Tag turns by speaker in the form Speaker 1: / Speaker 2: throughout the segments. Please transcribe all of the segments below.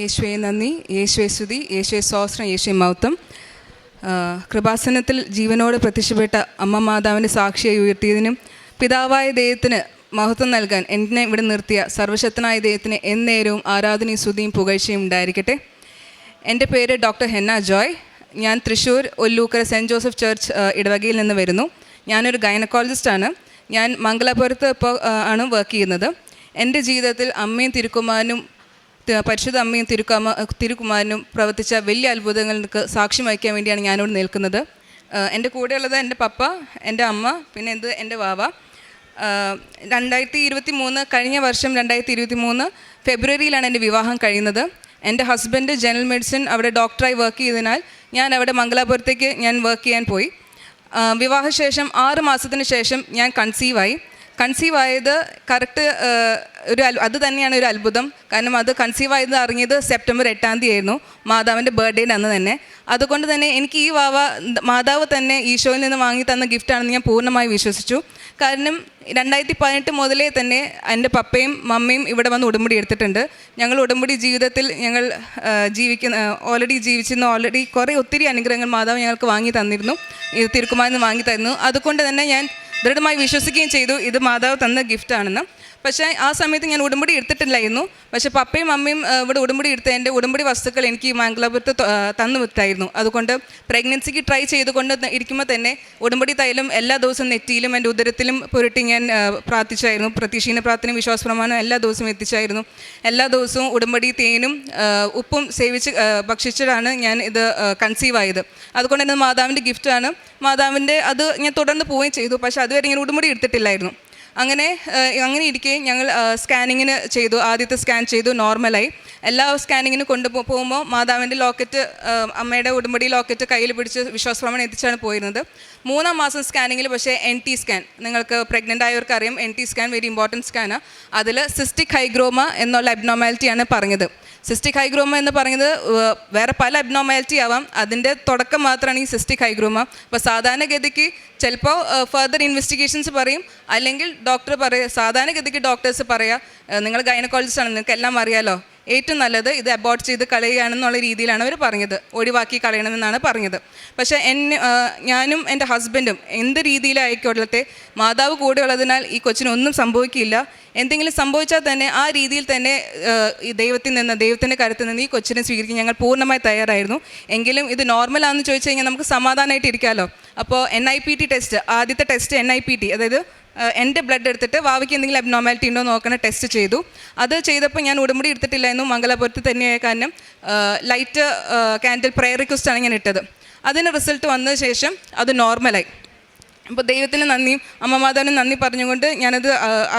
Speaker 1: യേശുവെ നന്ദി, യേശുവെ സ്തുതി, യേശുവെ സ്തോത്രം, യേശുവെ മഹത്വം. കൃപാസനത്തിൽ ജീവനോട് പ്രത്യക്ഷപ്പെട്ട അമ്മ മാതാവിൻ്റെ സാക്ഷിയായി ഉയർത്തിയതിനും പിതാവായ ദൈവത്തിന് മഹത്വം നൽകാൻ എന്നെ ഇവിടെ നിർത്തിയ സർവശക്തനായ ദൈവത്തിന് എന്നേരവും ആരാധനയും സ്തുതിയും പുകഴ്ചയും ഉണ്ടായിരിക്കട്ടെ. എൻ്റെ പേര് ഡോക്ടർ ഹെന്ന ജോയ്. ഞാൻ Thrissur Ollukkara Saint Joseph church ഇടവകയിൽ നിന്ന് വരുന്നു. ഞാനൊരു ഗൈനക്കോളജിസ്റ്റാണ്. ഞാൻ മംഗലാപുരത്ത് ഇപ്പോൾ ആണ് വർക്ക് ചെയ്യുന്നത്. എൻ്റെ ജീവിതത്തിൽ അമ്മയും തിരുക്കുമാരനും പരിശുദ്ധ അമ്മയും തിരുക്കുമാരനും പ്രവർത്തിച്ച വലിയ അത്ഭുതങ്ങൾക്ക് സാക്ഷ്യം വഹിക്കാൻ വേണ്ടിയാണ് ഞാനിവിടെ നിൽക്കുന്നത്. എൻ്റെ കൂടെയുള്ളത് എൻ്റെ പപ്പ, എൻ്റെ അമ്മ, പിന്നെ എൻ്റെ വാവ. 2023 കഴിഞ്ഞ വർഷം 2023 ഫെബ്രുവരിയിലാണ് എൻ്റെ വിവാഹം കഴിയുന്നത്. എൻ്റെ ഹസ്ബൻഡ് ജനറൽ മെഡിസിൻ അവിടെ ഡോക്ടറായി വർക്ക് ചെയ്തതിനാൽ ഞാൻ അവിടെ മംഗലാപുരത്തേക്ക് ഞാൻ വർക്ക് ചെയ്യാൻ പോയി. വിവാഹശേഷം 6 മാസത്തിന് ശേഷം ഞാൻ കൺസീവ് ആയത് കറക്റ്റ് അത് തന്നെയാണ് ഒരു അത്ഭുതം. കാരണം അത് കൺസീവ് ആയത് അറിഞ്ഞത് സെപ്റ്റംബർ 8 ആയിരുന്നു, മാതാവിൻ്റെ ബർത്ത്ഡേയുടെ അന്ന് തന്നെ. അതുകൊണ്ട് തന്നെ എനിക്ക് ഈ മാതാവ് തന്നെ ഈശോയിൽ നിന്ന് വാങ്ങി തന്ന ഗിഫ്റ്റാണെന്ന് ഞാൻ പൂർണ്ണമായി വിശ്വസിച്ചു. കാരണം 2018 മുതലേ തന്നെ എൻ്റെ പപ്പയും മമ്മയും ഇവിടെ വന്ന് ഉടമ്പടി എടുത്തിട്ടുണ്ട്. ഞങ്ങൾ ഉടമ്പടി ജീവിതത്തിൽ ഞങ്ങൾ ഓൾറെഡി ഒത്തിരി അനുഗ്രഹങ്ങൾ മാതാവ് ഞങ്ങൾക്ക് വാങ്ങി തന്നിരുന്നു, ഇത് തിരുക്കുമാരിൽ നിന്ന് വാങ്ങി തരുന്നു. അതുകൊണ്ട് തന്നെ ഞാൻ ദൃഢമായി വിശ്വസിക്കുകയും ചെയ്തു ഇത് മാതാവ് തന്ന ഗിഫ്റ്റാണെന്ന്. പക്ഷേ ആ സമയത്ത് ഞാൻ ഉടമ്പടി എടുത്തിട്ടില്ലായിരുന്നു. പക്ഷേ പപ്പയും അമ്മയും ഇവിടെ ഉടമ്പടി എടുത്ത എൻ്റെ ഉടമ്പടി വസ്തുക്കൾ എനിക്ക് മംഗലാപുരത്ത് തന്നു വിട്ടായിരുന്നു. അതുകൊണ്ട് പ്രഗ്നൻസിക്ക് ട്രൈ ചെയ്തുകൊണ്ട് ഇരിക്കുമ്പോൾ തന്നെ ഉടമ്പടി തൈലം എല്ലാ ദിവസവും നെറ്റിയിലും എൻ്റെ ഉദരത്തിലും പുരട്ടി ഞാൻ പ്രാർത്ഥിച്ചായിരുന്നു. പ്രതീക്ഷീന പ്രാർത്ഥനയും വിശ്വാസപ്രമാണവും എല്ലാ ദിവസവും എത്തിച്ചായിരുന്നു. എല്ലാ ദിവസവും ഉടമ്പടി തേനും ഉപ്പും സേവിച്ച് ഭക്ഷിച്ചിട്ടാണ് ഞാൻ ഇത് കൺസീവ് ആയത്. അതുകൊണ്ട് തന്നെ മാതാവിൻ്റെ ഗിഫ്റ്റാണ്. മാതാവിൻ്റെ അത് ഞാൻ തുടർന്ന് പോവുകയും ചെയ്തു. പക്ഷേ അതുവരെ ഞാൻ ഉടമ്പടി എടുത്തിട്ടില്ലായിരുന്നു. അങ്ങനെ ഇരിക്കെ ഞങ്ങൾ സ്കാനിങ്ങിന് ചെയ്തു. ആദ്യത്തെ സ്കാൻ ചെയ്തു, നോർമലായി. എല്ലാ സ്കാനിങ്ങിന് പോകുമ്പോൾ മാതാവിൻ്റെ ലോക്കറ്റ്, അമ്മയുടെ ഉടമ്പടി ലോക്കറ്റ് കയ്യിൽ പിടിച്ച് വിശ്വാസപ്രമാണം എത്തിച്ചാണ് പോയിരുന്നത്. 3-ാം മാസം സ്കാനിങ്ങിൽ പക്ഷേ NT സ്കാൻ, നിങ്ങൾക്ക് പ്രഗ്നൻ്റ് ആയവർക്ക് അറിയാം, NT സ്കാൻ വെരി ഇമ്പോർട്ടൻറ്റ് സ്കാനാണ്. അതിൽ സിസ്റ്റിക് ഹൈഗ്രോമ എന്നുള്ള അബ്നോർമാലിറ്റിയാണ് പറഞ്ഞത്. സിസ്റ്റിക് ഹൈഗ്രോമ എന്ന് പറയുന്നത് വേറെ പല അബ്നോർമാലിറ്റി ആവാം, അതിൻ്റെ തുടക്കം മാത്രമാണ് ഈ സിസ്റ്റിക് ഹൈഗ്രോമ. അപ്പോൾ സാധാരണഗതിക്ക് ചിലപ്പോൾ ഫർദർ ഇൻവെസ്റ്റിഗേഷൻസ് പറയും, അല്ലെങ്കിൽ ഡോക്ടർ സാധാരണഗതിക്ക് ഡോക്ടേഴ്സ് പറയുക നിങ്ങൾ ഗൈനക്കോളജിസ്റ്റാണ്, നിങ്ങൾക്ക് എല്ലാം അറിയാലോ, ഏറ്റവും നല്ലത് ഇത് അബോർട്ട് ചെയ്ത് കളയുകയാണെന്നുള്ള രീതിയിലാണ് അവർ പറഞ്ഞത്, ഒഴിവാക്കി കളയണമെന്നാണ് പറഞ്ഞത്. പക്ഷേ ഞാനും എൻ്റെ ഹസ്ബൻഡും എന്ത് രീതിയിലായിക്കൊള്ളട്ടെ, മാതാവ് കൂടെ ഉള്ളതിനാൽ ഈ കൊച്ചിനൊന്നും സംഭവിക്കില്ല. എന്തെങ്കിലും സംഭവിച്ചാൽ തന്നെ ആ രീതിയിൽ തന്നെ ഈ ദൈവത്തിൻ്റെ കരുത്തിൽ നിന്ന് ഈ കൊച്ചിനെ സ്വീകരിക്കാൻ ഞങ്ങൾ പൂർണ്ണമായി തയ്യാറായിരുന്നു. എങ്കിലും ഇത് നോർമലാണെന്ന് ചോദിച്ചു കഴിഞ്ഞാൽ നമുക്ക് സമാധാനമായിട്ട് ഇരിക്കാമല്ലോ. അപ്പോൾ NIPT ടെസ്റ്റ്, ആദ്യത്തെ ടെസ്റ്റ് NIPT, അതായത് എൻ്റെ ബ്ലഡ് എടുത്തിട്ട് വാവയ്ക്ക് എന്തെങ്കിലും അബ്നോർമാലിറ്റി ഉണ്ടോ നോക്കണ ടെസ്റ്റ് ചെയ്തു. അത് ചെയ്തപ്പോൾ ഞാൻ ഉടമ്പടി എടുത്തിട്ടില്ലായിരുന്നു, മംഗലാപുരത്ത് തന്നെയായ കാരണം ലൈറ്റ് കാൻഡിൽ പ്രയർ റിക്വസ്റ്റാണ് ഞാൻ ഇട്ടത്. അതിന് റിസൾട്ട് വന്ന ശേഷം അത് നോർമലായി. അപ്പോൾ ദൈവത്തിന് നന്ദിയും അമ്മ മാതാവിന് നന്ദി പറഞ്ഞുകൊണ്ട് ഞാനത്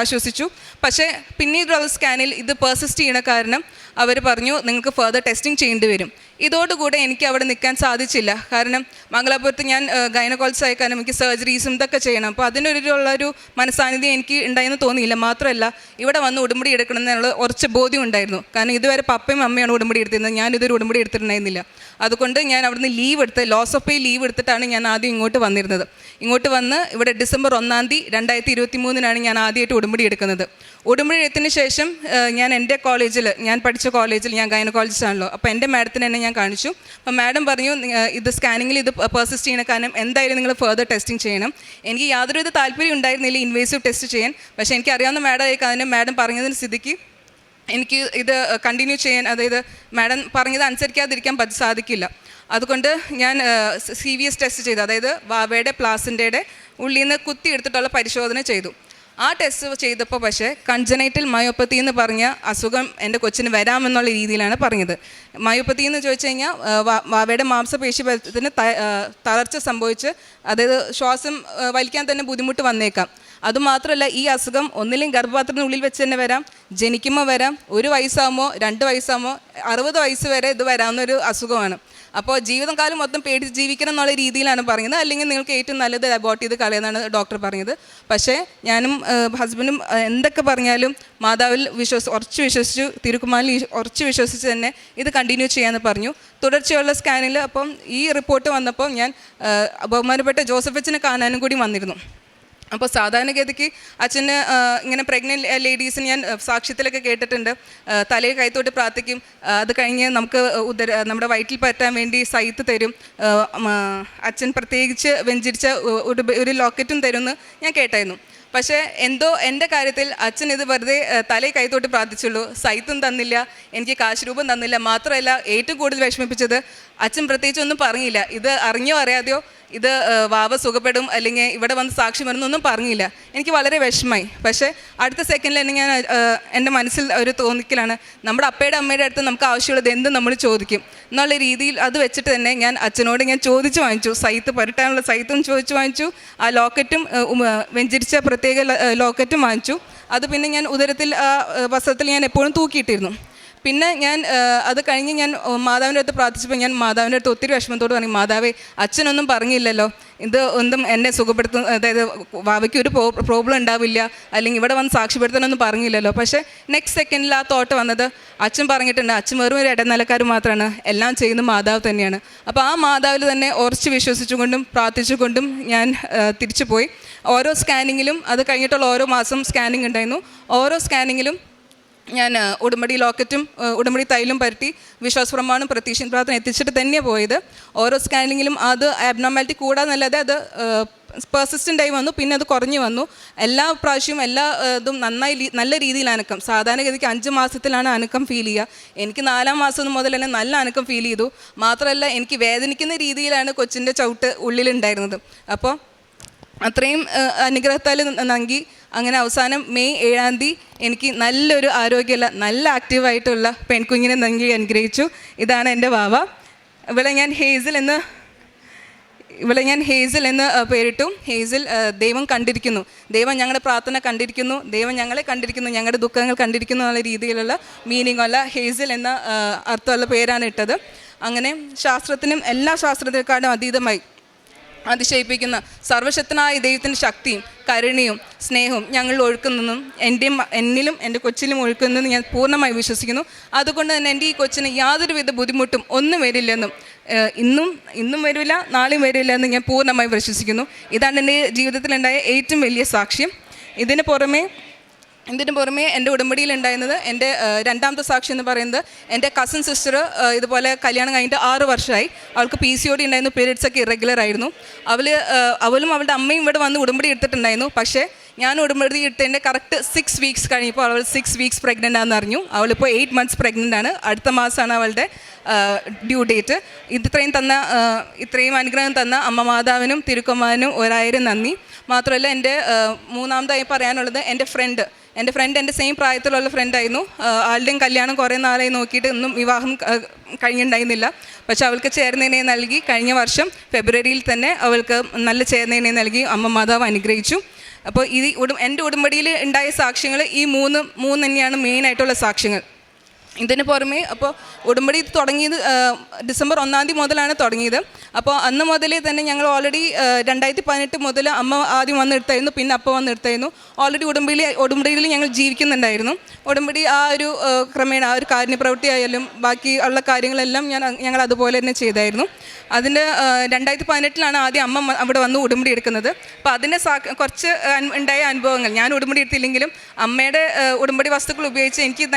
Speaker 1: ആശ്വസിച്ചു. പക്ഷേ പിന്നീടുള്ള സ്കാനിൽ ഇത് പെർസിസ്റ്റ് ചെയ്യണ കാരണം അവർ പറഞ്ഞു നിങ്ങൾക്ക് ഫർദർ ടെസ്റ്റിംഗ് ചെയ്യേണ്ടി വരും. ഇതോടുകൂടെ എനിക്ക് അവിടെ നിൽക്കാൻ സാധിച്ചില്ല. കാരണം മംഗലാപുരത്ത് ഞാൻ ഗൈനക്കോളജിസ്റ്റ് ആയ കാരണം എനിക്ക് സർജറീസും ഇതൊക്കെ ചെയ്യണം. അപ്പോൾ അതിനൊരുള്ളൊരു മനസ്സാന്നിധ്യം എനിക്ക് ഉണ്ടായെന്ന് തോന്നിയില്ല. മാത്രമല്ല ഇവിടെ വന്ന് ഉടമ്പടി എടുക്കണമെന്നുള്ള കുറച്ച് ബോധ്യം ഉണ്ടായിരുന്നു. കാരണം ഇതുവരെ പപ്പയും അമ്മയാണ് ഉടമ്പടി എടുത്തിരുന്നത്, ഞാനിതൊരു ഉടമ്പടി എടുത്തിട്ടുണ്ടായിരുന്നില്ല. അതുകൊണ്ട് ഞാൻ അവിടുന്ന് ലോസ് ഓഫ് പേ ലീവ് എടുത്തിട്ടാണ് ഞാൻ ആദ്യം ഇങ്ങോട്ട് വന്നിരുന്നത്. ഇങ്ങോട്ട് വന്ന് ഇവിടെ ഡിസംബർ 1 2023 ഞാൻ ആദ്യമായിട്ട് ഉടമ്പടി എടുക്കുന്നത്. ഉടമ്പടി എടുത്തതിന് ശേഷം ഞാൻ എൻ്റെ കോളേജിൽ, ഞാൻ പഠിച്ച കോളേജിൽ, ഞാൻ ഗൈനക്കോളജിസ്റ്റ് ആണല്ലോ, അപ്പോൾ എൻ്റെ മാഡത്തിന് തന്നെ ഞാൻ കാണിച്ചു. അപ്പോൾ മാഡം പറഞ്ഞു ഇത് സ്കാനിങ്ങിൽ ഇത് പെർസിസ്റ്റ് ചെയ്യണ കാരണം എന്തായാലും നിങ്ങൾ ഫർദർ ടെസ്റ്റിംഗ് ചെയ്യണം. എനിക്ക് യാതൊരുവിധ താല്പര്യം ഉണ്ടായിരുന്നില്ല ഇൻവേസീവ് ടെസ്റ്റ് ചെയ്യാൻ. പക്ഷേ എനിക്ക് അറിയാവുന്ന മാഡമായി കാരണം മാഡം പറഞ്ഞതിന് സ്ഥിതിക്ക് എനിക്ക് ഇത് കണ്ടിന്യൂ ചെയ്യാൻ, അതായത് മാഡം പറഞ്ഞത് അനുസരിക്കാതിരിക്കാൻ സാധിക്കില്ല. അതുകൊണ്ട് ഞാൻ CVS ടെസ്റ്റ് ചെയ്തു, അതായത് വാവയുടെ പ്ലാസിൻ്റെ ഉള്ളിൽ നിന്ന് കുത്തി എടുത്തിട്ടുള്ള പരിശോധന ചെയ്തു. ആ ടെസ്റ്റ് ചെയ്തപ്പോൾ പക്ഷേ കൺജനൈറ്റൽ മയോപ്പത്തി എന്ന് പറഞ്ഞ അസുഖം എൻ്റെ കൊച്ചിന് വരാമെന്നുള്ള രീതിയിലാണ് പറഞ്ഞത്. മയോപ്പത്തി എന്ന് ചോദിച്ചു കഴിഞ്ഞാൽ വാവയുടെ മാംസപേശിത്തിന് തളർച്ച സംഭവിച്ച്, അതായത് ശ്വാസം വലിക്കാൻ തന്നെ ബുദ്ധിമുട്ട് വന്നേക്കാം. അതുമാത്രമല്ല ഈ അസുഖം ഒന്നില്ലെങ്കിൽ ഗർഭപാത്രത്തിനുള്ളിൽ വെച്ച് തന്നെ വരാം, ജനിക്കുമ്പോൾ വരാം, 1 വയസ്സാകുമ്പോൾ 2 വയസ്സാകുമ്പോൾ 60 വയസ്സ് വരെ ഇത് വരാവുന്നൊരു അസുഖമാണ്. അപ്പോൾ ജീവിതകാലം മൊത്തം പേടിച്ച് ജീവിക്കണം എന്നുള്ള രീതിയിലാണ് പറയുന്നത്. അല്ലെങ്കിൽ നിങ്ങൾക്ക് ഏറ്റവും നല്ലത് അബോർട്ട് ചെയ്ത് കളയുന്നതാണ് ഡോക്ടർ പറഞ്ഞത്. പക്ഷേ ഞാനും ഹസ്ബൻഡും എന്തൊക്കെ പറഞ്ഞാലും മാതാവിൽ ഉറച്ച് വിശ്വസിച്ചു, തിരുക്കുമാരിൽ ഉറച്ച് വിശ്വസിച്ച് തന്നെ ഇത് കണ്ടിന്യൂ ചെയ്യാമെന്ന് പറഞ്ഞു. തുടർച്ചയുള്ള സ്കാനിൽ അപ്പം ഈ റിപ്പോർട്ട് വന്നപ്പോൾ ഞാൻ ബഹുമാനപ്പെട്ട ജോസഫ് അച്ഛനെ കാണാനും കൂടി വന്നിരുന്നു. അപ്പോൾ സാധാരണഗതിക്ക് അച്ഛന് ഇങ്ങനെ പ്രഗ്നൻറ്റ് ലേഡീസിന് ഞാൻ സാക്ഷ്യത്തിലൊക്കെ കേട്ടിട്ടുണ്ട്, തലയിൽ കൈത്തോട്ട് പ്രാർത്ഥിക്കും, അത് കഴിഞ്ഞ് നമുക്ക് നമ്മുടെ വയറ്റിൽ പറ്റാൻ വേണ്ടി സൈത്ത് തരും, അച്ഛൻ പ്രത്യേകിച്ച് വെഞ്ചരിച്ച ഒരു ലോക്കറ്റും തരുമെന്ന് ഞാൻ കേട്ടായിരുന്നു. പക്ഷേ എന്തോ എൻ്റെ കാര്യത്തിൽ അച്ഛൻ ഇത് വെറുതെ തലയിൽ കൈത്തോട്ട് പ്രാർത്ഥിച്ചുള്ളൂ, സൈത്തും തന്നില്ല, എനിക്ക് കാശ് രൂപം തന്നില്ല. മാത്രമല്ല ഏറ്റവും കൂടുതൽ വിഷമിപ്പിച്ചത് അച്ഛൻ പ്രത്യേകിച്ച് ഒന്നും പറഞ്ഞില്ല, ഇത് അറിഞ്ഞോ അറിയാതെയോ ഇത് വാവ സുഖപ്പെടും അല്ലെങ്കിൽ ഇവിടെ വന്ന് സാക്ഷ്യം വരുന്നൊന്നും പറഞ്ഞില്ല. എനിക്ക് വളരെ വിഷമമായി. പക്ഷേ അടുത്ത സെക്കൻഡിൽ തന്നെ ഞാൻ എൻ്റെ മനസ്സിൽ ഒരു തോന്നിക്കലാണ്, നമ്മുടെ അപ്പയുടെ അമ്മയുടെ അടുത്ത് നമുക്ക് ആവശ്യമുള്ളത് എന്തും നമ്മൾ ചോദിക്കും എന്നുള്ള രീതിയിൽ അത് വെച്ചിട്ട് തന്നെ ഞാൻ അച്ഛനോട് ഞാൻ ചോദിച്ചു വാങ്ങിച്ചു, സൈത്ത് പുരട്ടാനുള്ള സൈത്തും ചോദിച്ചു വാങ്ങിച്ചു, ആ ലോക്കറ്റും വെഞ്ചരിച്ച പ്രത്യേക ലോക്കറ്റും വാങ്ങിച്ചു. അത് പിന്നെ ഞാൻ ഉദരത്തിൽ വസ്ത്രത്തിൽ ഞാൻ എപ്പോഴും തൂക്കിയിട്ടിരുന്നു. പിന്നെ ഞാൻ അത് കഴിഞ്ഞ് ഞാൻ മാതാവിൻ്റെ അടുത്ത് പ്രാർത്ഥിച്ചപ്പോൾ ഞാൻ മാതാവിൻ്റെ അടുത്ത് ഒത്തിരി വിഷമത്തോട് പറഞ്ഞു, മാതാവേ അച്ഛനൊന്നും പറഞ്ഞില്ലല്ലോ, ഇത് ഒന്നും എന്നെ സുഖപ്പെടുത്തും, അതായത് വാവയ്ക്ക് ഒരു പ്രോബ്ലം ഉണ്ടാവില്ല അല്ലെങ്കിൽ ഇവിടെ വന്ന് സാക്ഷ്യപ്പെടുത്താനൊന്നും പറഞ്ഞില്ലല്ലോ. പക്ഷേ നെക്സ്റ്റ് സെക്കൻഡിൽ ആ തോട്ട് വന്നത്, അച്ഛൻ പറഞ്ഞിട്ടുണ്ട് അച്ഛൻ വെറും ഒരു ഇടനിലക്കാർ മാത്രമാണ്, എല്ലാം ചെയ്യുന്ന മാതാവ് തന്നെയാണ്. അപ്പോൾ ആ മാതാവിൽ തന്നെ ഉറച്ച് വിശ്വസിച്ചുകൊണ്ടും പ്രാർത്ഥിച്ചുകൊണ്ടും ഞാൻ തിരിച്ചു പോയി. ഓരോ സ്കാനിങ്ങിലും അത് കഴിഞ്ഞിട്ടുള്ള ഓരോ മാസം സ്കാനിങ് ഉണ്ടായിരുന്നു. ഓരോ സ്കാനിങ്ങിലും ഞാൻ ഉടമ്പടി ലോക്കറ്റും ഉടമ്പടി തൈലും പരട്ടി വിശ്വാസപ്രമാണം പ്രതീക്ഷ പ്രാർത്ഥന എത്തിച്ചിട്ട് തന്നെയാണ് പോയത്. ഓരോ സ്കാനിങ്ങിലും അത് ആബ്നോർമാലിറ്റി കൂടാന്നല്ലാതെ അത് പെർസിസ്റ്റൻ്റ് ആയി വന്നു, പിന്നെ അത് കുറഞ്ഞു വന്നു. എല്ലാ പ്രാവശ്യവും എല്ലാ ഇതും നല്ല രീതിയിൽ അനക്കം, സാധാരണഗതിക്ക് 5 മാസത്തിലാണ് അനക്കം ഫീൽ ചെയ്യുക. എനിക്ക് 4-ാം മാസം മുതൽ തന്നെ നല്ല അനക്കം ഫീൽ ചെയ്തു. മാത്രമല്ല എനിക്ക് വേദനിക്കുന്ന രീതിയിലാണ് കൊച്ചിൻ്റെ ചവിട്ട് ഉള്ളിലുണ്ടായിരുന്നത്. അപ്പോൾ അത്രയും അനുഗ്രഹത്താൽ നൽകി അങ്ങനെ അവസാനം മെയ് 7-ാം തീയതി എനിക്ക് നല്ലൊരു ആരോഗ്യമുള്ള നല്ല ആക്റ്റീവായിട്ടുള്ള പെൺകുഞ്ഞിനെ നൽകി അനുഗ്രഹിച്ചു. ഇതാണ് എൻ്റെ വാവ. ഇവളെ ഞാൻ ഹേസിൽ എന്ന് പേരിട്ടു. ഹേസിൽ ദൈവം കണ്ടിരിക്കുന്നു, ദൈവം ഞങ്ങളുടെ പ്രാർത്ഥന കണ്ടിരിക്കുന്നു, ദൈവം ഞങ്ങളെ കണ്ടിരിക്കുന്നു, ഞങ്ങളുടെ ദുഃഖങ്ങൾ കണ്ടിരിക്കുന്നു എന്നുള്ള രീതിയിലുള്ള മീനിങ്ങുള്ള ഹേസിൽ എന്ന അർത്ഥമുള്ള പേരാണ് ഇട്ടത്. അങ്ങനെ ശാസ്ത്രത്തിനും എല്ലാ ശാസ്ത്രത്തെക്കാളും അതീതമായി അതിശയിപ്പിക്കുന്ന സർവശക്തനായ ദൈവത്തിൻ്റെ ശക്തിയും കരുണയും സ്നേഹവും ഞങ്ങൾ ഒഴുക്കുന്നതും എന്നിലും എൻ്റെ കൊച്ചിലും ഒഴുക്കുന്നതെന്ന് ഞാൻ പൂർണ്ണമായി വിശ്വസിക്കുന്നു. അതുകൊണ്ട് തന്നെ എൻ്റെ ഈ കൊച്ചിന് യാതൊരുവിധ ബുദ്ധിമുട്ടും ഒന്നും വരില്ലെന്നും ഇന്നും വരില്ല നാളെയും വരില്ല എന്ന് ഞാൻ പൂർണ്ണമായി വിശ്വസിക്കുന്നു. ഇതാണ് എൻ്റെ ജീവിതത്തിലുണ്ടായ ഏറ്റവും വലിയ സാക്ഷ്യം. ഇതിന് പുറമെ എൻ്റെ ഉടമ്പടിയിൽ ഉണ്ടായിരുന്നത് എൻ്റെ 2ാമത്തെ സാക്ഷി എന്ന് പറയുന്നത് എൻ്റെ കസിൻ സിസ്റ്റർ ഇതുപോലെ കല്യാണം കഴിഞ്ഞിട്ട് 6 വർഷമായി. അവൾക്ക് PCOD ഉണ്ടായിരുന്നു, പീരിയഡ്സൊക്കെ ഇറഗുലർ ആയിരുന്നു. അവളും അവളുടെ അമ്മയും ഇവിടെ വന്ന് ഉടമ്പടി എടുത്തിട്ടുണ്ടായിരുന്നു. പക്ഷേ ഞാൻ ഉടമ്പടി എടുത്തതിൻ്റെ കറക്റ്റ് 6 വീക്സ് കഴിഞ്ഞപ്പോൾ അവൾ 6 വീക്സ് പ്രഗ്നൻ്റ് ആണെന്ന് അറിഞ്ഞു. അവളിപ്പോൾ 8 മന്ത്സ് പ്രഗ്നൻ്റ് ആണ്. അടുത്ത മാസമാണ് അവളുടെ ഡ്യൂ ഡേറ്റ്. ഇത്രയും അനുഗ്രഹം തന്ന അമ്മ മാതാവിനും തിരുക്കുമാരനും 1000 നന്ദി. മാത്രമല്ല എൻ്റെ 3ാമതായി പറയാനുള്ളത് എൻ്റെ ഫ്രണ്ട് എൻ്റെ സെയിം പ്രായത്തിലുള്ള ഫ്രണ്ടായിരുന്നു. ആളുടെയും കല്യാണം കുറേ നാളായി നോക്കിയിട്ട് ഒന്നും വിവാഹം കഴിഞ്ഞിട്ടുണ്ടായിരുന്നില്ല. പക്ഷെ അവൾക്ക് ചേർന്നതിനെ നൽകി കഴിഞ്ഞ വർഷം ഫെബ്രുവരിയിൽ തന്നെ അവൾക്ക് നല്ല ചേർന്നതിനെ നൽകി അമ്മ മാതാവ് അനുഗ്രഹിച്ചു. അപ്പോൾ എൻ്റെ ഉടമ്പടിയിൽ ഉണ്ടായ സാക്ഷ്യങ്ങൾ ഈ മൂന്ന് തന്നെയാണ് മെയിനായിട്ടുള്ള സാക്ഷ്യങ്ങൾ. ഇതിന് പുറമേ അപ്പോൾ ഉടമ്പടി തുടങ്ങിയത് ഡിസംബർ 1-ാം തീയതി മുതലാണ് തുടങ്ങിയത്. അപ്പോൾ അന്ന് മുതലേ തന്നെ ഞങ്ങൾ ഓൾറെഡി 2018 മുതൽ അമ്മ ആദ്യം വന്നെടുത്തായിരുന്നു, പിന്നെ അപ്പ വന്നെടുത്തായിരുന്നു. ഓൾറെഡി ഉടമ്പടിയിൽ ഞങ്ങൾ ജീവിക്കുന്നുണ്ടായിരുന്നു. ഉടമ്പടി ആ ഒരു ക്രമേണ ആ ഒരു കാരുണ്യപ്രവൃത്തി ആയാലും ബാക്കി ഉള്ള കാര്യങ്ങളെല്ലാം ഞങ്ങൾ അതുപോലെ തന്നെ ചെയ്തായിരുന്നു. അതിൻ്റെ 2018 ആദ്യം അമ്മ അവിടെ വന്ന് ഉടമ്പടി എടുക്കുന്നത്. അപ്പോൾ അതിൻ്റെ കുറച്ച് ഉണ്ടായ അനുഭവങ്ങൾ, ഞാൻ ഉടമ്പടി എടുത്തില്ലെങ്കിലും അമ്മയുടെ ഉടമ്പടി വസ്തുക്കൾ ഉപയോഗിച്ച് എനിക്ക്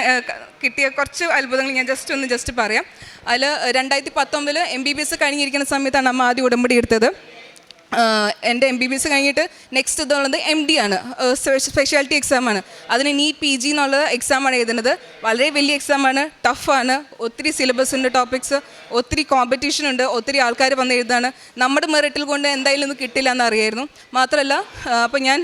Speaker 1: കിട്ടിയ കുറച്ച് അത്ഭുതങ്ങൾ ഞാൻ ജസ്റ്റ് പറയാം. അതിൽ 2019 MBBS കഴിഞ്ഞിരിക്കുന്ന സമയത്താണ് അമ്മ ആദ്യം ഉടമ്പടി എടുത്തത്. എൻ്റെ MBBS കഴിഞ്ഞിട്ട് നെക്സ്റ്റ് ഇതുള്ളത് MD ആണ്, സ്പെഷ്യാലിറ്റി എക്സാമാണ്. അതിന് നീറ്റ് PG എന്നുള്ള എക്സാമാണ് എഴുതുന്നത്. വളരെ വലിയ എക്സാമാണ്, ടഫാണ്, ഒത്തിരി സിലബസ് ഉണ്ട്, ടോപ്പിക്സ്, ഒത്തിരി കോമ്പറ്റീഷൻ ഉണ്ട്, ഒത്തിരി ആൾക്കാർ വന്ന് എഴുതാണ്. നമ്മുടെ മെറിറ്റിൽ കൊണ്ട് എന്തായാലും ഒന്നും കിട്ടില്ല എന്നറിയായിരുന്നു. മാത്രമല്ല അപ്പോൾ ഞാൻ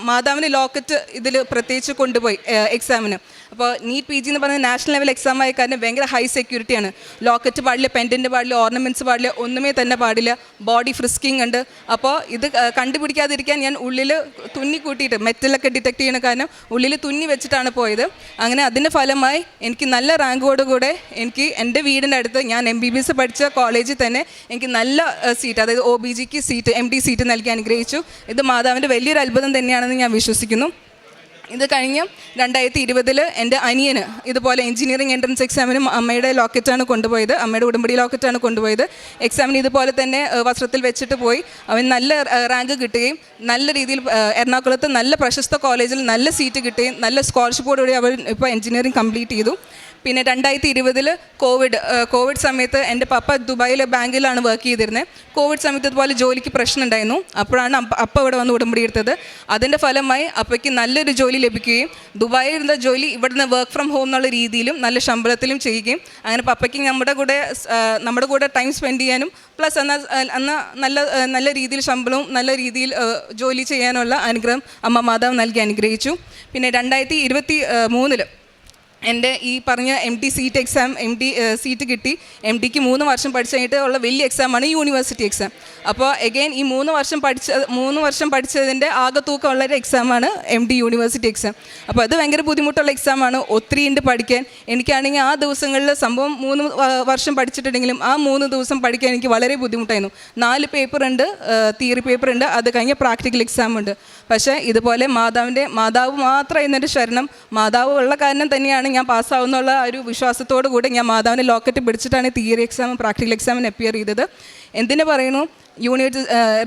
Speaker 1: മാതാവിൻ്റെ ലോക്കറ്റ് ഇതിൽ പ്രത്യേകിച്ച് കൊണ്ടുപോയി എക്സാമിന്. അപ്പോൾ നീറ്റ് PG എന്ന് പറയുന്നത് നാഷണൽ ലെവൽ എക്സാം ആയ കാരണം ഭയങ്കര ഹൈ സെക്യൂരിറ്റിയാണ്. ലോക്കറ്റ് പാടില്ല, പെൻഡൻറ്റ് പാടില്ല, ഓർണമെൻറ്റ്സ് പാടില്ല, ഒന്നുമേ തന്നെ പാടില്ല. ബോഡി ഫ്രിസ്കിങ് ഉണ്ട്. അപ്പോൾ ഇത് കണ്ടുപിടിക്കാതിരിക്കാൻ ഞാൻ ഉള്ളിൽ തുന്നി കൂട്ടിയിട്ട് മെറ്റലൊക്കെ ഡിറ്റക്ട് ചെയ്യുന്ന കാരണം ഉള്ളിൽ തുന്നി വെച്ചിട്ടാണ് പോയത്. അങ്ങനെ അതിൻ്റെ ഫലമായി എനിക്ക് നല്ല റാങ്കോടുകൂടെ എനിക്ക് എൻ്റെ വീടിൻ്റെ അടുത്ത് ഞാൻ MBBS പഠിച്ച കോളേജിൽ തന്നെ എനിക്ക് നല്ല സീറ്റ്, അതായത് OBGക്ക് സീറ്റ്, MD സീറ്റ് നൽകി അനുഗ്രഹിച്ചു. ഇത് മാതാവിൻ്റെ വലിയൊരു അത്ഭുതം തന്നെയാണെന്ന് ഞാൻ വിശ്വസിക്കുന്നു. ഇത് കഴിഞ്ഞ് 2020 എൻ്റെ അനിയന് ഇതുപോലെ എഞ്ചിനീയറിംഗ് എൻട്രൻസ് എക്സാമിനും അമ്മയുടെ ലോക്കറ്റാണ് കൊണ്ടുപോയത്, അമ്മയുടെ ഉടമ്പടി ലോക്കറ്റാണ് കൊണ്ടുപോയത്. എക്സാമിന് ഇതുപോലെ തന്നെ വസ്ത്രത്തിൽ വെച്ചിട്ട് പോയി. അവൻ നല്ല റാങ്ക് കിട്ടുകയും നല്ല രീതിയിൽ എറണാകുളത്ത് നല്ല പ്രശസ്ത കോളേജിൽ നല്ല സീറ്റ് കിട്ടുകയും നല്ല സ്കോളർഷിപ്പോടുകൂടി അവൻ ഇപ്പോൾ എഞ്ചിനീയറിംഗ് കംപ്ലീറ്റ് ചെയ്തു. പിന്നെ 2020 കോവിഡ് സമയത്ത് എൻ്റെ പപ്പ ദുബായിലെ ബാങ്കിലാണ് വർക്ക് ചെയ്തിരുന്നത്. കോവിഡ് സമയത്ത് ഇതുപോലെ ജോലിക്ക് പ്രശ്നം ഉണ്ടായിരുന്നു. അപ്പോഴാണ് അപ്പ ഇവിടെ വന്ന് ഉടമ്പടി എടുത്തത്. അതിൻ്റെ ഫലമായി അപ്പയ്ക്ക് നല്ലൊരു ജോലി ലഭിക്കുകയും ദുബായിൽ ഇരുന്ന ജോലി ഇവിടുന്ന് വർക്ക് ഫ്രം ഹോം എന്നുള്ള രീതിയിലും നല്ല ശമ്പളത്തിലും ചെയ്യുകയും അങ്ങനെ പപ്പയ്ക്ക് നമ്മുടെ കൂടെ ടൈം സ്പെൻഡ് ചെയ്യാനും പ്ലസ് അന്ന് നല്ല രീതിയിൽ ശമ്പളവും നല്ല രീതിയിൽ ജോലി ചെയ്യാനുള്ള അനുഗ്രഹം അമ്മ മാതാവ് നൽകി അനുഗ്രഹിച്ചു. പിന്നെ 2023 എൻ്റെ ഈ പറഞ്ഞ MD സീറ്റ് കിട്ടി. MDക്ക് 3 വർഷം പഠിച്ചു കഴിഞ്ഞിട്ട് ഉള്ള വലിയ എക്സാമാണ് യൂണിവേഴ്സിറ്റി എക്സാം. അപ്പോൾ എഗെയിൻ ഈ 3 വർഷം പഠിച്ചതിൻ്റെ ആകെ തൂക്കമുള്ളൊരു എക്സാമാണ് MD യൂണിവേഴ്സിറ്റി എക്സാം. അപ്പോൾ അത് ഭയങ്കര ബുദ്ധിമുട്ടുള്ള എക്സാമാണ്, ഒത്തിരി ഉണ്ട് പഠിക്കാൻ. എനിക്കാണെങ്കിൽ ആ ദിവസങ്ങളിൽ സംഭവം 3 വർഷം പഠിച്ചിട്ടുണ്ടെങ്കിലും ആ 3 ദിവസം പഠിക്കാൻ എനിക്ക് വളരെ ബുദ്ധിമുട്ടായിരുന്നു. 4 പേപ്പറുണ്ട്, തിയറി പേപ്പറുണ്ട്, അത് കഴിഞ്ഞ് പ്രാക്ടിക്കൽ എക്സാം ഉണ്ട്. പക്ഷേ ഇതുപോലെ മാതാവ് മാത്രം എന്നൊരു ശരണം, മാതാവ് ഉള്ള കാരണം തന്നെയാണ് ഞാൻ പാസ്സാവുന്നുള്ള ഒരു വിശ്വാസത്തോടു കൂടി ഞാൻ മാതാവിൻ്റെ ലോക്കറ്റ് പിടിച്ചിട്ടാണ് തിയറി എക്സാമും പ്രാക്ടിക്കൽ എക്സാമിന് അപ്പിയർ ചെയ്തത്. എന്തിനു പറയുന്നു,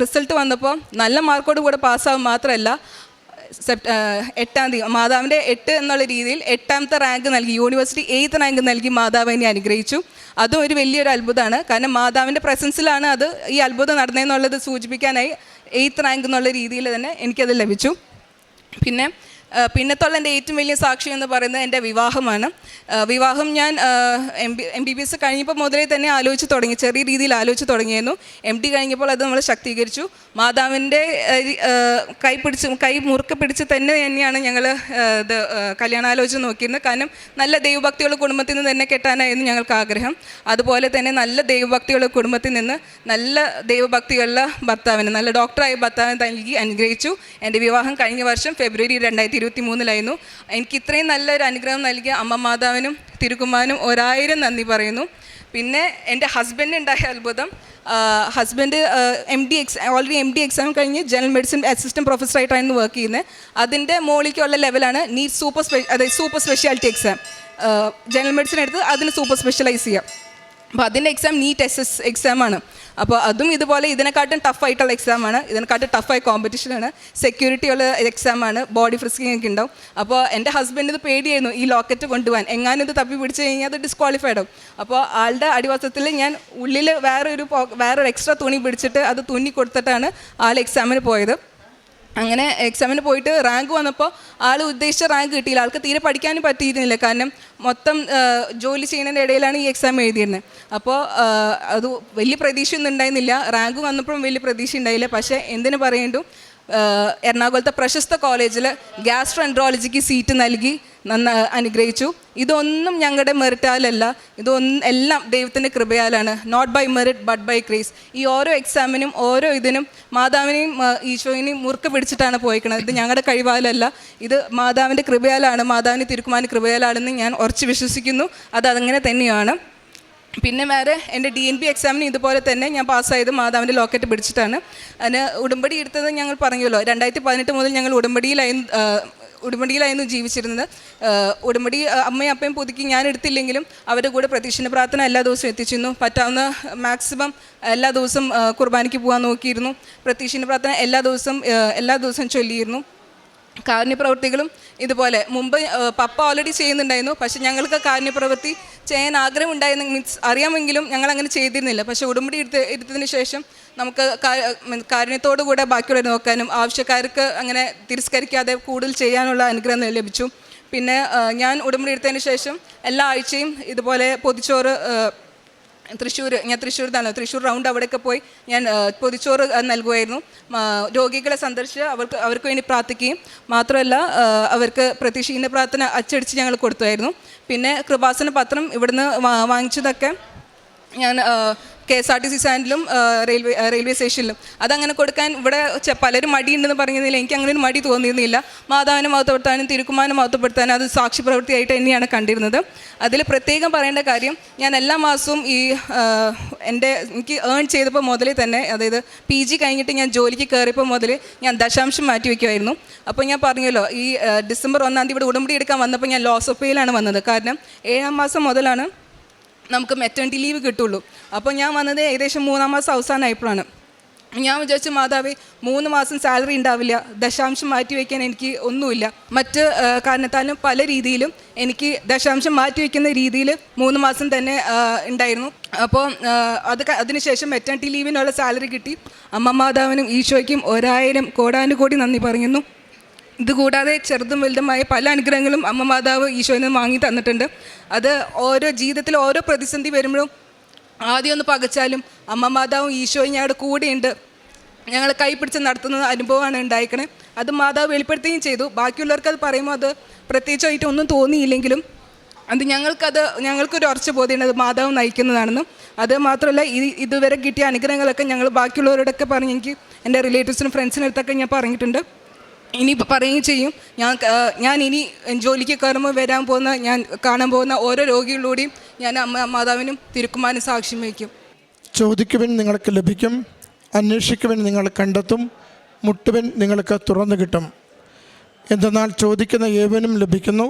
Speaker 1: റിസൾട്ട് വന്നപ്പോൾ നല്ല മാർക്കോട് കൂടെ പാസ്സാവും മാത്രമല്ല 8-ാം തീയതി മാതാവിൻ്റെ 8 എന്നുള്ള രീതിയിൽ 8ാമത്തെ റാങ്ക് നൽകി, യൂണിവേഴ്സിറ്റി 8th റാങ്ക് നൽകി മാതാവ് എന്നെ അനുഗ്രഹിച്ചു. അതും ഒരു വലിയൊരു അത്ഭുതമാണ്. കാരണം മാതാവിൻ്റെ പ്രസൻസിലാണ് ഈ അത്ഭുതം നടന്നതെന്നുള്ളത് സൂചിപ്പിക്കാനായി 8th റാങ്ക് എന്നുള്ള രീതിയിൽ തന്നെ എനിക്കത് ലഭിച്ചു. പിന്നത്തുള്ള എൻ്റെ ഏറ്റവും വലിയ സാക്ഷി എന്ന് പറയുന്നത് എൻ്റെ വിവാഹമാണ്. വിവാഹം ഞാൻ MBBS കഴിഞ്ഞപ്പോൾ മുതലേ തന്നെ ചെറിയ രീതിയിൽ ആലോചിച്ച് തുടങ്ങിയിരുന്നു. MD കഴിഞ്ഞപ്പോൾ അത് നമ്മൾ ശക്തീകരിച്ചു. മാതാവിൻ്റെ കൈ മുറുക്കെ പിടിച്ച് തന്നെയാണ് ഞങ്ങൾ കല്യാണാലോചന നോക്കിയിരുന്നത്. കാരണം നല്ല ദൈവഭക്തിയുള്ള കുടുംബത്തിൽ നിന്ന് തന്നെ കെട്ടാനായിരുന്നു ഞങ്ങൾക്ക് ആഗ്രഹം. അതുപോലെ തന്നെ നല്ല ദൈവഭക്തിയുള്ള കുടുംബത്തിൽ നിന്ന് നല്ല ദൈവഭക്തിയുള്ള ഭർത്താവിന്, നല്ല ഡോക്ടറായ ഭർത്താവിനെ നൽകി അനുഗ്രഹിച്ചു. എൻ്റെ വിവാഹം കഴിഞ്ഞ വർഷം ഫെബ്രുവരി 2023 എനിക്ക് ഇത്രയും നല്ലൊരു അനുഗ്രഹം നൽകിയ അമ്മ മാതാവിനും തിരുക്കുമാരനും 1000 നന്ദി പറയുന്നു. പിന്നെ എൻ്റെ ഹസ്ബൻഡിന് ഉണ്ടായ അത്ഭുതം, ഹസ്ബൻഡ് ഓൾറെഡി MD എക്സാം കഴിഞ്ഞ് ജനറൽ മെഡിസിൻ അസിസ്റ്റൻറ്റ് പ്രൊഫസറായിട്ടായിരുന്നു വർക്ക് ചെയ്യുന്നത്. അതിൻ്റെ മുകളിലേക്കുള്ള ലെവലാണ് NEET super speciality exam. General medicine എടുത്ത് അതിന് സൂപ്പർ സ്പെഷ്യലൈസ് ചെയ്യാം. അപ്പോൾ അതിൻ്റെ എക്സാം നീറ്റ് SS എക്സാമാണ്. അപ്പോൾ അതും ഇതുപോലെ ഇതിനെക്കാട്ടും ടഫായിട്ടുള്ള എക്സാമാണ്, ഇതിനെക്കാട്ടും ടഫായ കോമ്പറ്റീഷനാണ്, സെക്യൂരിറ്റി ഉള്ള എക്സാമാണ്, ബോഡി ഫ്രിസ്കിങ് ഒക്കെ ഉണ്ടാവും. അപ്പോൾ എൻ്റെ ഹസ്ബൻഡ് ഇത് പേടിയായിരുന്നു ഈ ലോക്കറ്റ് കൊണ്ടുപോകാൻ, എങ്ങാനും ഇത് തപ്പി പിടിച്ച് കഴിഞ്ഞാൽ അത് ഡിസ്ക്വാളിഫൈഡ് ആവും. അപ്പോൾ ആളുടെ അടിവശത്തിൽ ഞാൻ ഉള്ളിൽ വേറൊരു എക്സ്ട്രാ തുണി പിടിച്ചിട്ട് അത് തുന്നി കൊടുത്തിട്ടാണ് ആൾ എക്സാമിന് പോയത്. അങ്ങനെ എക്സാമിന് പോയിട്ട് റാങ്ക് വന്നപ്പോൾ ആൾ ഉദ്ദേശിച്ച റാങ്ക് കിട്ടിയില്ല. ആൾക്ക് തീരെ പഠിക്കാനും പറ്റിയിരുന്നില്ല, കാരണം മൊത്തം ജോലി ചെയ്യുന്നതിൻ്റെ ഇടയിലാണ് ഈ എക്സാം എഴുതിയിരുന്നത്. അപ്പോൾ അത് വലിയ പ്രതീക്ഷയൊന്നും ഉണ്ടായിരുന്നില്ല. റാങ്ക് വന്നപ്പോഴും വലിയ പ്രതീക്ഷ ഉണ്ടായില്ല. പക്ഷേ എന്തിനു പറയേണ്ടു, എറണാകുളത്തെ പ്രശസ്ത കോളേജിൽ ഗ്യാസ്ട്രോഎൻട്രോളജിക്ക് സീറ്റ് നൽകി അനുഗ്രഹിച്ചു. ഇതൊന്നും ഞങ്ങളുടെ മെറിറ്റാലല്ല, എല്ലാം ദൈവത്തിൻ്റെ കൃപയാലാണ്. Not by merit but by grace. ഈ ഓരോ എക്സാമിനും ഓരോ ഇതിനും മാതാവിനെയും ഈശോയിനെയും മുറുക്ക് പിടിച്ചിട്ടാണ് പോയിക്കണത്. ഇത് ഞങ്ങളുടെ കഴിവാലല്ല, ഇത് മാതാവിൻ്റെ കൃപയാലാണ്, മാതാവിൻ്റെ തിരുക്കുമാരൻ്റെ കൃപയാലാണെന്ന് ഞാൻ ഉറച്ച് വിശ്വസിക്കുന്നു. അതങ്ങനെ തന്നെയാണ്. പിന്നെ വേറെ എൻ്റെ DNB എക്സാമിന് ഇതുപോലെ തന്നെ ഞാൻ പാസ്സായത് മാതാവിൻ്റെ ലോക്കറ്റ് പിടിച്ചിട്ടാണ്. അതിന് ഉടമ്പടി എടുത്തത് ഞങ്ങൾ പറഞ്ഞല്ലോ, 2018 മുതൽ ഞങ്ങൾ ഉടമ്പടിയിലായിരുന്നു ജീവിച്ചിരുന്നത്. ഉടമ്പടി അമ്മയും അപ്പയും പുതുക്കി ഞാൻ എടുത്തില്ലെങ്കിലും അവരുടെ കൂടെ പ്രതീക്ഷിക്കുന്ന പ്രാർത്ഥന എല്ലാ ദിവസവും എത്തിച്ചിരുന്നു. പറ്റാവുന്ന മാക്സിമം എല്ലാ ദിവസവും കുർബാനയ്ക്ക് പോകാൻ നോക്കിയിരുന്നു. പ്രതീക്ഷിക്കുന്ന പ്രാർത്ഥന എല്ലാ ദിവസവും ചൊല്ലിയിരുന്നു. കാരുണ്യപ്രവൃത്തികളും ഇതുപോലെ മുമ്പ് പപ്പ ഓൾറെഡി ചെയ്യുന്നുണ്ടായിരുന്നു. പക്ഷേ ഞങ്ങൾക്ക് കാരുണ്യപ്രവൃത്തി ചെയ്യാൻ ആഗ്രഹം ഉണ്ടായിരുന്നു, അറിയാമെങ്കിലും ഞങ്ങളങ്ങനെ ചെയ്തിരുന്നില്ല. പക്ഷേ ഉടമ്പടി എടുത്തതിന് ശേഷം നമുക്ക് കാരുണ്യത്തോടു കൂടെ ബാക്കിയുള്ളവരെ നോക്കാനും ആവശ്യക്കാർക്ക് അങ്ങനെ തിരസ്കരിക്കാതെ കൂടുതൽ ചെയ്യാനുള്ള അനുഗ്രഹം ലഭിച്ചു. പിന്നെ ഞാൻ ഉടമ്പടി എടുത്തതിന് ശേഷം എല്ലാ ആഴ്ചയും ഇതുപോലെ പൊതിച്ചോറ് ഞാൻ തൃശ്ശൂർ റൗണ്ട് അവിടെയൊക്കെ പോയി ഞാൻ പൊതിച്ചോറ് നൽകുമായിരുന്നു. രോഗികളെ സന്ദർശിച്ച് അവർക്ക് വേണ്ടി പ്രാർത്ഥിക്കുകയും മാത്രമല്ല അവർക്ക് പ്രതീക്ഷിക്കുന്ന പ്രാർത്ഥന അച്ചടിച്ച് ഞങ്ങൾ കൊടുത്തായിരുന്നു. പിന്നെ കൃപാസന പത്രം ഇവിടുന്ന് വാങ്ങിച്ചതൊക്കെ ഞാൻ KSRTC സ്റ്റാൻഡിലും റെയിൽവേ സ്റ്റേഷനിലും. അതങ്ങനെ കൊടുക്കാൻ ഇവിടെ പലരും മടിയുണ്ടെന്ന് പറഞ്ഞതിൽ എനിക്ക് അങ്ങനെ ഒരു മടി തോന്നിയിരുന്നില്ല. മാതാവിനെ മഹത്വപ്പെടുത്താനും തിരുക്കുമാരനെ മഹത്വപ്പെടുത്താനും അത് സാക്ഷി പ്രവൃത്തിയായിട്ട് തന്നെയാണ് കണ്ടിരുന്നത്. അതിൽ പ്രത്യേകം പറയേണ്ട കാര്യം, ഞാൻ എല്ലാ മാസവും എനിക്ക് ഏൺ ചെയ്തപ്പോൾ മുതലേ തന്നെ, അതായത് PG കഴിഞ്ഞിട്ട് ഞാൻ ജോലിക്ക് കയറിയപ്പോൾ മുതൽ ഞാൻ ദശാംശം മാറ്റി വയ്ക്കുമായിരുന്നു. അപ്പോൾ ഞാൻ പറഞ്ഞല്ലോ, ഈ ഡിസംബർ 1 ഇവിടെ ഉടമ്പടി എടുക്കാൻ വന്നപ്പോൾ ഞാൻ ലോസ് ഓഫ് പേയിലാണ് വന്നത്. കാരണം 7ാം മാസം മുതലാണ് നമുക്ക് മെറ്റേണിറ്റി ലീവ് കിട്ടുള്ളൂ. അപ്പോൾ ഞാൻ വന്നത് ഏകദേശം 3ാം മാസം അവസാനമായപ്പോഴാണ്. ഞാൻ വിചാരിച്ചു, മാതാവേ 3 മാസം സാലറി ഉണ്ടാവില്ല, ദശാംശം മാറ്റി വയ്ക്കാൻ എനിക്ക് ഒന്നുമില്ല, മറ്റ് കാരണത്താലും പല രീതിയിലും എനിക്ക് ദശാംശം മാറ്റി വയ്ക്കുന്ന രീതിയിൽ 3 മാസം തന്നെ ഉണ്ടായിരുന്നു. അപ്പോൾ അതിനുശേഷം മെറ്റേണിറ്റി ലീവിനുള്ള സാലറി കിട്ടി. അമ്മ മാതാവിനും ഈശോയ്ക്കും 1000 കോടാനുകോടി നന്ദി പറയുന്നു. ഇതുകൂടാതെ ചെറുതും വലുതുമായ പല അനുഗ്രഹങ്ങളും അമ്മ മാതാവ് ഈശോയിൽ നിന്ന് വാങ്ങി തന്നിട്ടുണ്ട്. അത് ഓരോ ജീവിതത്തിൽ ഓരോ പ്രതിസന്ധി വരുമ്പോഴും ആദ്യം ഒന്ന് പകച്ചാലും അമ്മ മാതാവും ഈശോയും ഞങ്ങളുടെ കൂടെയുണ്ട്, ഞങ്ങൾ കൈപിടിച്ച് നടത്തുന്ന അനുഭവമാണ് ഉണ്ടായിക്കണേ. അത് മാതാവ് വെളിപ്പെടുത്തുകയും ചെയ്തു. ബാക്കിയുള്ളവർക്ക് അത് പറയുമ്പോൾ അത് പ്രത്യേകിച്ചായിട്ട് ഒന്നും തോന്നിയില്ലെങ്കിലും അത് ഞങ്ങൾക്കൊരു ഉറച്ച ബോധ്യമുണ്ട്, അത് മാതാവ് നയിക്കുന്നതാണെന്ന്. അത് മാത്രമല്ല, ഇതുവരെ കിട്ടിയ അനുഗ്രഹങ്ങളൊക്കെ ഞങ്ങൾ ബാക്കിയുള്ളവരോടൊക്കെ പറഞ്ഞ്, എനിക്ക് എൻ്റെ റിലേറ്റീവ്സിനും ഫ്രണ്ട്സിനും അടുത്തൊക്കെ ഞാൻ പറഞ്ഞിട്ടുണ്ട്, ഇനി പറയുകയും ചെയ്യും. ഞാൻ ഇനി ജോലിക്ക് കയറുമ്പോൾ ഞാൻ കാണാൻ പോകുന്ന ഓരോ രോഗികളിലൂടെയും ഞാൻ അമ്മ മാതാവിനും തിരുക്കുമാരനും സാക്ഷ്യം വയ്ക്കും.
Speaker 2: ചോദിക്കുവിൻ നിങ്ങൾക്ക് ലഭിക്കും, അന്വേഷിക്കുവിൻ നിങ്ങൾ കണ്ടെത്തും, മുട്ടുവിൻ നിങ്ങൾക്ക് തുറന്നു കിട്ടും. എന്തെന്നാൽ ചോദിക്കുന്ന ഏവനും ലഭിക്കുന്നു,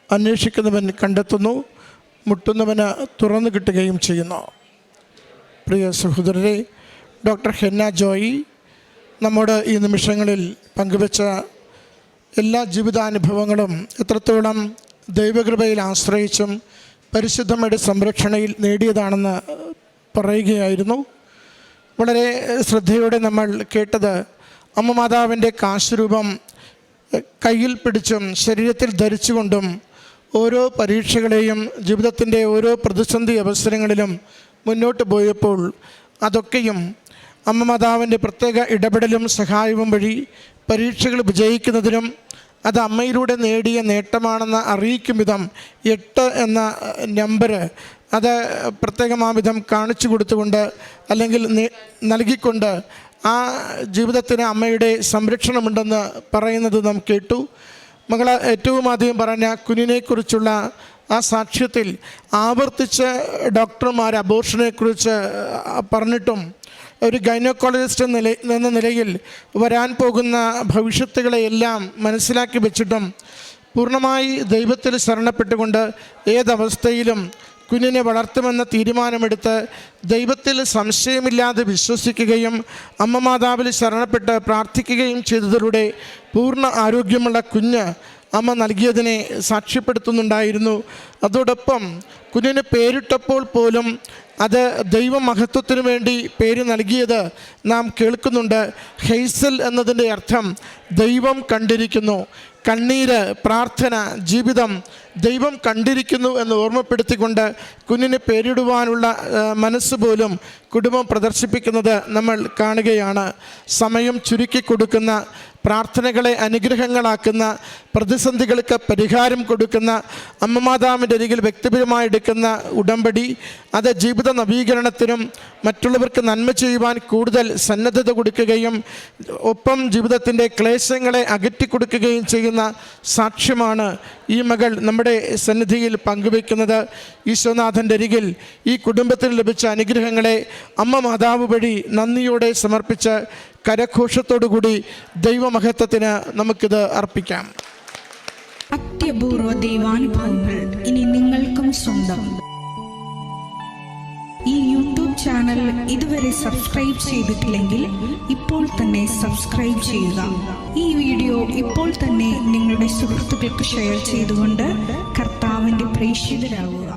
Speaker 2: അന്വേഷിക്കുന്നവൻ കണ്ടെത്തുന്നു, മുട്ടുന്നവന് തുറന്നു കിട്ടുകയും ചെയ്യുന്നു. പ്രിയ സഹോദരരെ, ഡോക്ടർ ഹെന്ന ജോയി നമ്മോട് ഈ നിമിഷങ്ങളിൽ പങ്കുവെച്ച എല്ലാ ജീവിതാനുഭവങ്ങളും എത്രത്തോളം ദൈവകൃപയിൽ ആശ്രയിച്ചും പരിശുദ്ധമ്മയുടെ സംരക്ഷണയിൽ നേടിയതാണെന്ന് പറയുകയായിരുന്നു. വളരെ ശ്രദ്ധയോടെ നമ്മൾ കേട്ടത്, അമ്മ മാതാവിൻ്റെ കാശുരൂപം കയ്യിൽ പിടിച്ചും ശരീരത്തിൽ ധരിച്ചുകൊണ്ടും ഓരോ പരീക്ഷകളെയും ജീവിതത്തിൻ്റെ ഓരോ പ്രതിസന്ധി അവസരങ്ങളിലും മുന്നോട്ട് പോയപ്പോൾ അതൊക്കെയും അമ്മ മാതാവിൻ്റെ പ്രത്യേക ഇടപെടലും സഹായവും വഴി പരീക്ഷകൾ വിജയിക്കുന്നതിനും അത് അമ്മയിലൂടെ നേടിയ നേട്ടമാണെന്ന് അറിയിക്കും വിധം 8 എന്ന നമ്പർ അത് പ്രത്യേകമാവിധം കാണിച്ചു കൊടുത്തുകൊണ്ട് അല്ലെങ്കിൽ നൽകിക്കൊണ്ട് ആ ജീവിതത്തിന് അമ്മയുടെ സംരക്ഷണമുണ്ടെന്ന് പറയുന്നത് നാം കേട്ടു. മകൾ ഏറ്റവും ആദ്യം പറഞ്ഞ കുഞ്ഞിനെക്കുറിച്ചുള്ള ആ സാക്ഷ്യത്തിൽ ആവർത്തിച്ച് ഡോക്ടർമാർ അബോർഷനെക്കുറിച്ച് പറഞ്ഞിട്ടും ഒരു ഗൈനക്കോളജിസ്റ്റ് എന്ന നിലയിൽ വരാൻ പോകുന്ന ഭവിഷ്യത്തുകളെയെല്ലാം മനസ്സിലാക്കി വെച്ചിട്ടും പൂർണ്ണമായി ദൈവത്തിൽ ശരണപ്പെട്ടുകൊണ്ട് ഏതവസ്ഥയിലും കുഞ്ഞിനെ വളർത്തുമെന്ന തീരുമാനമെടുത്ത് ദൈവത്തിൽ സംശയമില്ലാതെ വിശ്വസിക്കുകയും അമ്മ മാതാവിൽ ശരണപ്പെട്ട് പ്രാർത്ഥിക്കുകയും ചെയ്തതിലൂടെ പൂർണ്ണ ആരോഗ്യമുള്ള കുഞ്ഞ് അമ്മ നൽകിയതിനെ സാക്ഷ്യപ്പെടുത്തുന്നുണ്ടായിരുന്നു. അതോടൊപ്പം കുഞ്ഞിന് പേരിട്ടപ്പോൾ പോലും അത് ദൈവമഹത്വത്തിനു വേണ്ടി പേര് നൽകിയത് നാം കേൾക്കുന്നുണ്ട്. ഹെയ്സൽ എന്നതിൻ്റെ അർത്ഥം ദൈവം കണ്ടിരിക്കുന്നു. കണ്ണീര്, പ്രാർത്ഥന, ജീവിതം ദൈവം കണ്ടിരിക്കുന്നു എന്ന് ഓർമ്മപ്പെടുത്തിക്കൊണ്ട് കുഞ്ഞിന് പേരിടുവാനുള്ള മനസ്സ് പോലും കുടുംബം പ്രദർശിപ്പിക്കുന്നത് നമ്മൾ കാണുകയാണ്. സമയം ചുരുക്കി കൊടുക്കുന്ന, പ്രാർത്ഥനകളെ അനുഗ്രഹങ്ങളാക്കുന്ന, പ്രതിസന്ധികൾക്ക് പരിഹാരം കൊടുക്കുന്ന, അമ്മ മാതാവിൻ്റെ അരികിൽ വ്യക്തിപരമായി എടുക്കുന്ന ഉടമ്പടി അത് ജീവിത നവീകരണത്തിനും മറ്റുള്ളവർക്ക് നന്മ ചെയ്യുവാൻ കൂടുതൽ സന്നദ്ധത കൊടുക്കുകയും ഒപ്പം ജീവിതത്തിൻ്റെ ക്ലേശങ്ങളെ അകറ്റിക്കൊടുക്കുകയും ചെയ്യുന്ന സാക്ഷ്യമാണ് ഈ മകൾ നമ്മുടെ സന്നിധിയിൽ പങ്കുവയ്ക്കുന്നത്. ഈശോനാഥൻ്റെ അരികിൽ ഈ കുടുംബത്തിന് ലഭിച്ച അനുഗ്രഹങ്ങളെ അമ്മ മാതാവ് വഴി നന്ദിയോടെ സമർപ്പിച്ച് കരഘോഷത്തോടുകൂടി ദൈവമഹത്വത്തിന് നമുക്കിത് അർപ്പിക്കാം.
Speaker 3: അത്യപൂർവ ദൈവാനുഭവങ്ങൾ ഇനി നിങ്ങൾക്കും സ്വന്തം. ഈ യൂട്യൂബ് ചാനൽ ഇതുവരെ സബ്സ്ക്രൈബ് ചെയ്തിട്ടില്ലെങ്കിൽ ഇപ്പോൾ തന്നെ സബ്സ്ക്രൈബ് ചെയ്യുക. ഈ വീഡിയോ ഇപ്പോൾ തന്നെ നിങ്ങളുടെ സുഹൃത്തുക്കൾക്ക് ഷെയർ ചെയ്തുകൊണ്ട് കർത്താവിൻ്റെ പ്രേക്ഷിതരാകുക.